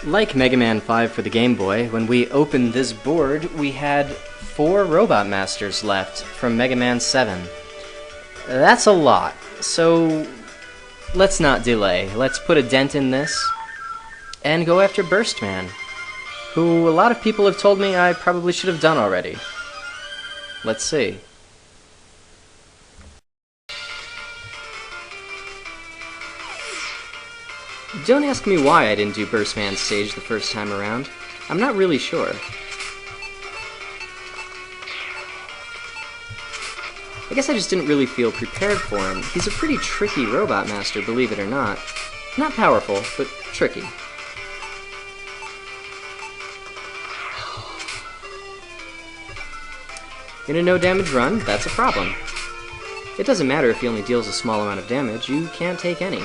Like Mega Man 5 for the Game Boy, when we opened this board, we had 4 Robot Masters left from Mega Man 7. That's a lot, so let's not delay. Let's put a dent in this and go after Burst Man, who a lot of people have told me I probably should have done already. Let's see. Don't ask me why I didn't do Burst Man's stage the first time around. I'm not really sure. I guess I just didn't really feel prepared for him. He's a pretty tricky Robot Master, believe it or not. Not powerful, but tricky. In a no-damage run, that's a problem. It doesn't matter if he only deals a small amount of damage, you can't take any.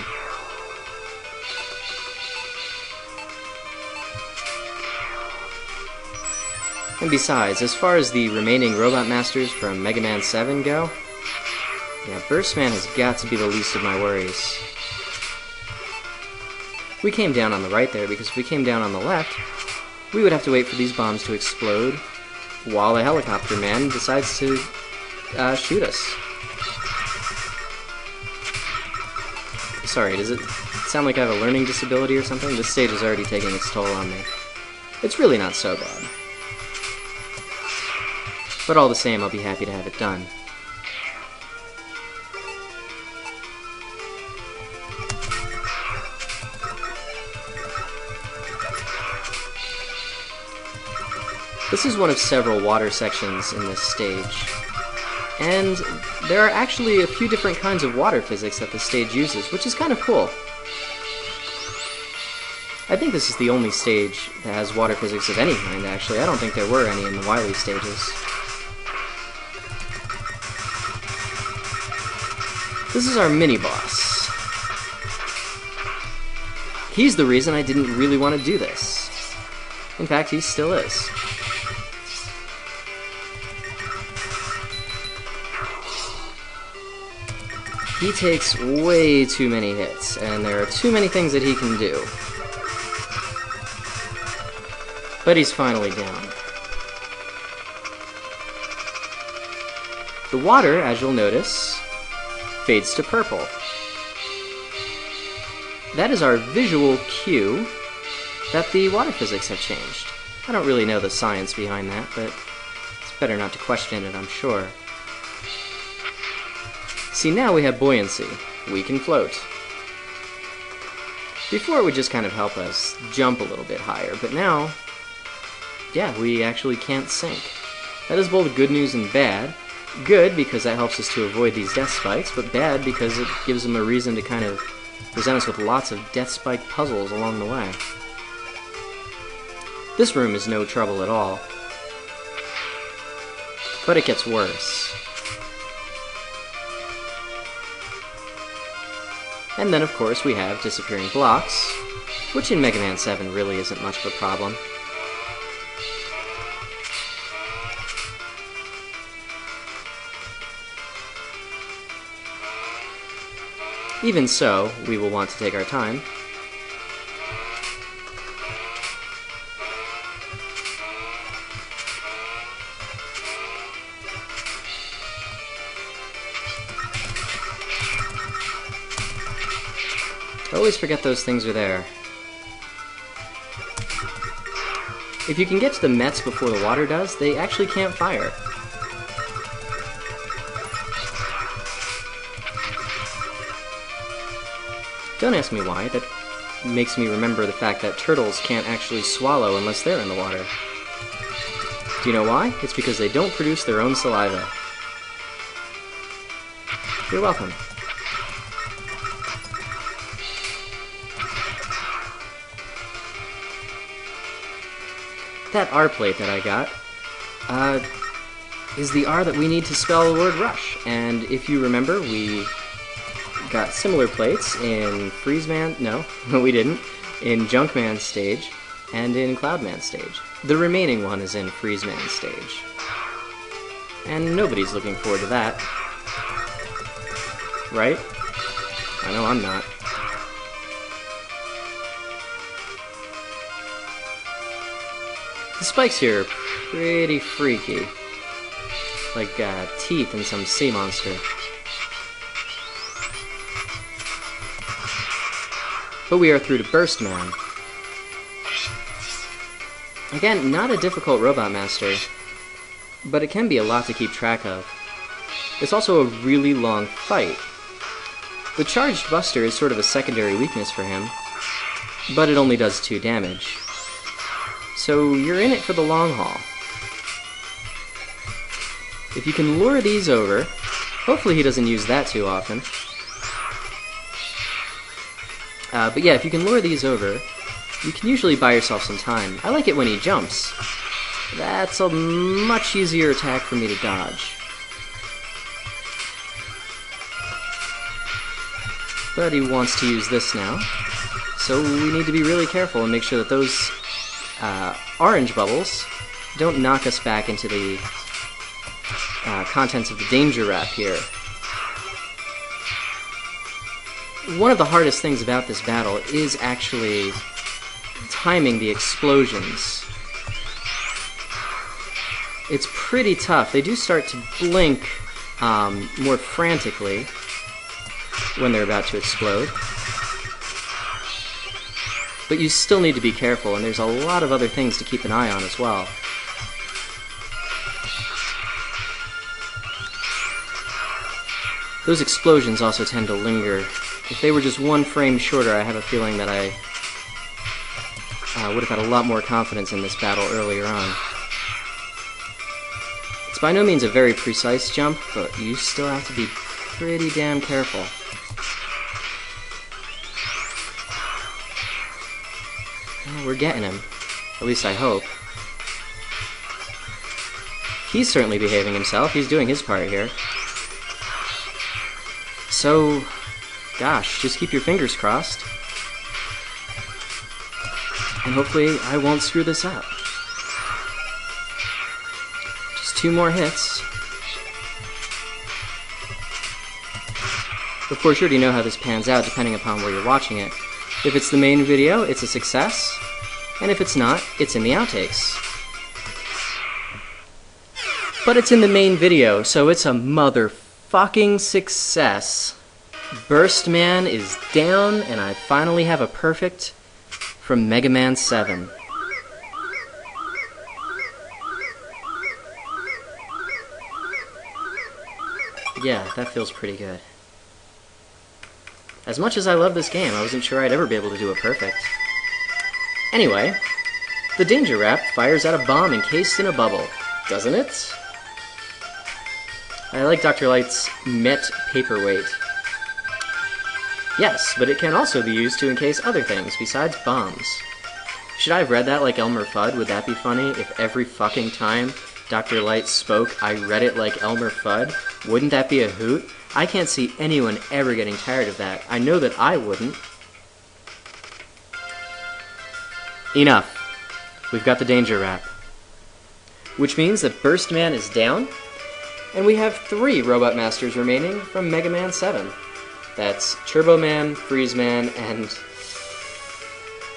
And besides, as far as the remaining Robot Masters from Mega Man 7 go, yeah, Burst Man has got to be the least of my worries. We came down on the right there, because if we came down on the left, we would have to wait for these bombs to explode while the Helicopter Man decides to shoot us. Sorry, does it sound like I have a learning disability or something? This stage is already taking its toll on me. It's really not so bad. But all the same, I'll be happy to have it done. This is one of several water sections in this stage. And there are actually a few different kinds of water physics that the stage uses, which is kind of cool. I think this is the only stage that has water physics of any kind, actually. I don't think there were any in the Wily stages. This is our mini-boss. He's the reason I didn't really want to do this. In fact, he still is. He takes way too many hits, and there are too many things that he can do. But he's finally down. The water, as you'll notice, fades to purple. That is our visual cue that the water physics have changed. I don't really know the science behind that, but it's better not to question it, I'm sure. See, now we have buoyancy. We can float. Before it would just kind of help us jump a little bit higher, but now, yeah, we actually can't sink. That is both good news and bad. Good, because that helps us to avoid these death spikes, but bad because it gives them a reason to kind of present us with lots of death spike puzzles along the way. This room is no trouble at all. But it gets worse. And then, of course, we have disappearing blocks, which in Mega Man 7 really isn't much of a problem. Even so, we will want to take our time. I always forget those things are there. If you can get to the Mets before the water does, they actually can't fire. Don't ask me why. That makes me remember the fact that turtles can't actually swallow unless they're in the water. Do you know why? It's because they don't produce their own saliva. You're welcome. That R plate that I got is the R that we need to spell the word rush. And if you remember, we got similar plates in Freeze Man, no, we didn't, in Junkman stage, and in Cloudman stage. The remaining one is in Freeze Man stage. And nobody's looking forward to that. Right? I know I'm not. The spikes here are pretty freaky. Like teeth in some sea monster. But we are through to Burst Man. Again, not a difficult Robot Master, but it can be a lot to keep track of. It's also a really long fight. The Charged Buster is sort of a secondary weakness for him, but it only does 2 damage. So you're in it for the long haul. If you can lure these over, hopefully he doesn't use that too often. But yeah, if you can lure these over, you can usually buy yourself some time. I like it when he jumps. That's a much easier attack for me to dodge. But he wants to use this now, so we need to be really careful and make sure that those orange bubbles don't knock us back into the contents of the danger wrap here. One of the hardest things about this battle is actually timing the explosions. It's pretty tough. They do start to blink more frantically when they're about to explode. But you still need to be careful, and there's a lot of other things to keep an eye on as well. Those explosions also tend to linger. If they were just 1 frame shorter, I have a feeling that I would have had a lot more confidence in this battle earlier on. It's by no means a very precise jump, but you still have to be pretty damn careful. Well, we're getting him. At least I hope. He's certainly behaving himself. He's doing his part here. So, gosh, just keep your fingers crossed. And hopefully I won't screw this up. Just 2 more hits. Of course, you already know how this pans out depending upon where you're watching it. If it's the main video, it's a success. And if it's not, it's in the outtakes. But it's in the main video, so it's a motherfucking success. Burst Man is down, and I finally have a perfect from Mega Man 7. Yeah, that feels pretty good. As much as I love this game, I wasn't sure I'd ever be able to do it perfect. Anyway, the Danger Wrap fires out a bomb encased in a bubble, doesn't it? I like Dr. Light's Met paperweight. Yes, but it can also be used to encase other things besides bombs. Should I have read that like Elmer Fudd? Would that be funny if every fucking time Dr. Light spoke, I read it like Elmer Fudd? Wouldn't that be a hoot? I can't see anyone ever getting tired of that. I know that I wouldn't. Enough. We've got the Danger Wrap. Which means that Burst Man is down, and we have 3 Robot Masters remaining from Mega Man 7. That's Turbo Man, Freeze Man, and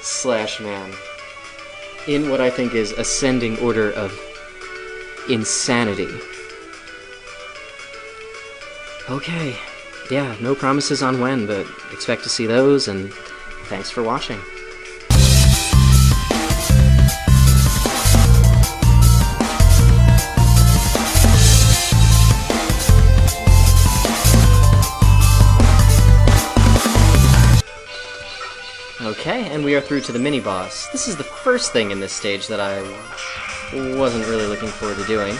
Slash Man. In what I think is ascending order of insanity. Okay, yeah, no promises on when, but expect to see those, and thanks for watching. Okay, and we are through to the mini-boss. This is the first thing in this stage that I wasn't really looking forward to doing.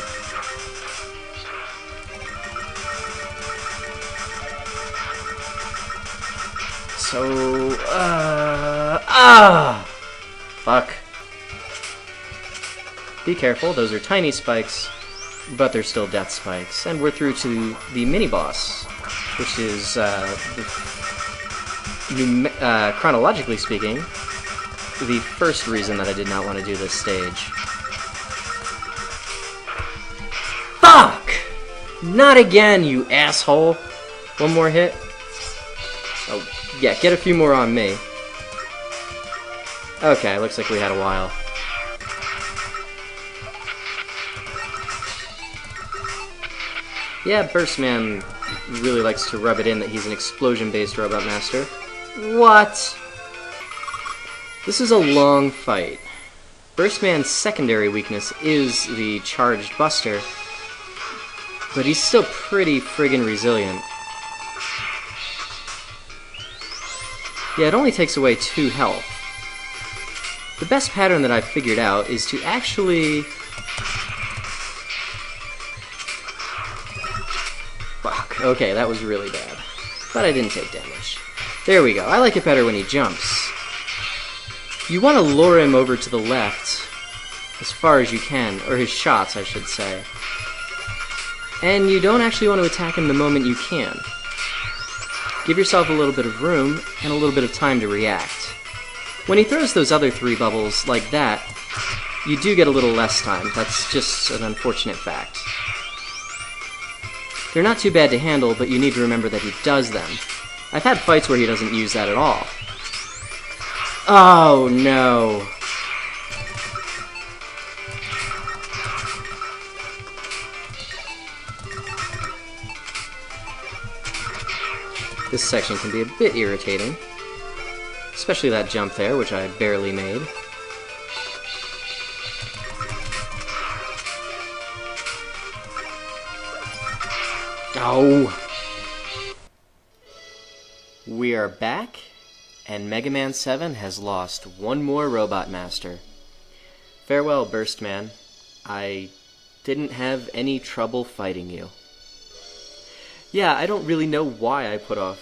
So, fuck. Be careful, those are tiny spikes, but they're still death spikes. And we're through to the mini-boss, which is, chronologically speaking, the first reason that I did not want to do this stage. Fuck! Not again, you asshole! One more hit. Oh, yeah, get a few more on me. Okay, looks like we had a while. Yeah, Burstman really likes to rub it in that he's an explosion-based Robot Master. What? This is a long fight. Burstman's secondary weakness is the charged Buster, but he's still pretty friggin' resilient. Yeah, it only takes away 2 health. The best pattern that I've figured out is to actually... Fuck, okay, that was really bad. But I didn't take damage. There we go, I like it better when he jumps. You want to lure him over to the left as far as you can, or his shots, I should say. And you don't actually want to attack him the moment you can. Give yourself a little bit of room and a little bit of time to react. When he throws those other 3 bubbles like that, you do get a little less time. That's just an unfortunate fact. They're not too bad to handle, but you need to remember that he does them. I've had fights where he doesn't use that at all. Oh no. This section can be a bit irritating. Especially that jump there, which I barely made. Oh! We are back, and Mega Man 7 has lost one more Robot Master. Farewell, Burstman. I didn't have any trouble fighting you. Yeah, I don't really know why I put off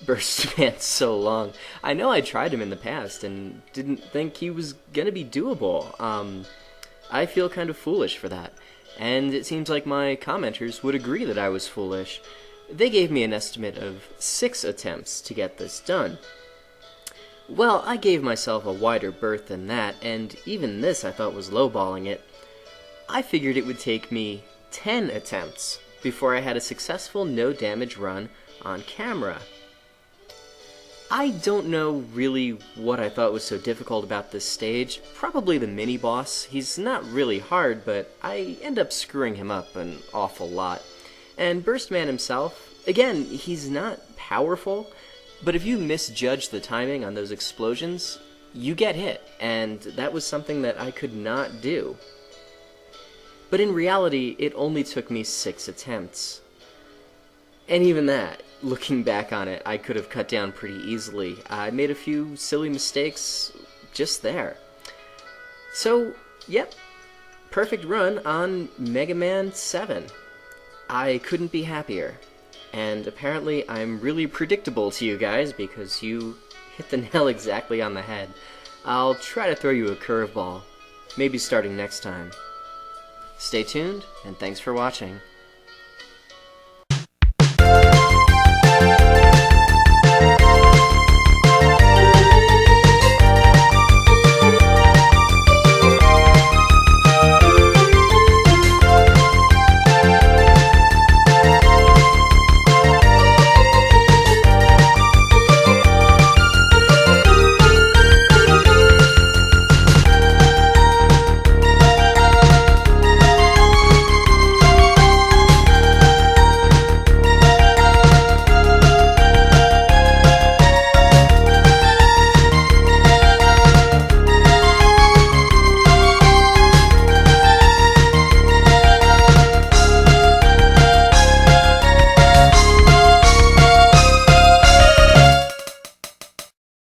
Burstman so long. I know I tried him in the past and didn't think he was gonna be doable. I feel kind of foolish for that. And it seems like my commenters would agree that I was foolish. They gave me an estimate of 6 attempts to get this done. Well, I gave myself a wider berth than that, and even this I thought was lowballing it. I figured it would take me 10 attempts before I had a successful no-damage run on camera. I don't know really what I thought was so difficult about this stage. Probably the mini-boss. He's not really hard, but I end up screwing him up an awful lot. And Burstman himself, again, he's not powerful, but if you misjudge the timing on those explosions, you get hit, and that was something that I could not do. But in reality, it only took me 6 attempts. And even that, looking back on it, I could have cut down pretty easily. I made a few silly mistakes just there. So, yep, perfect run on Mega Man 7. I couldn't be happier. And apparently I'm really predictable to you guys because you hit the nail exactly on the head. I'll try to throw you a curveball, maybe starting next time. Stay tuned, and thanks for watching.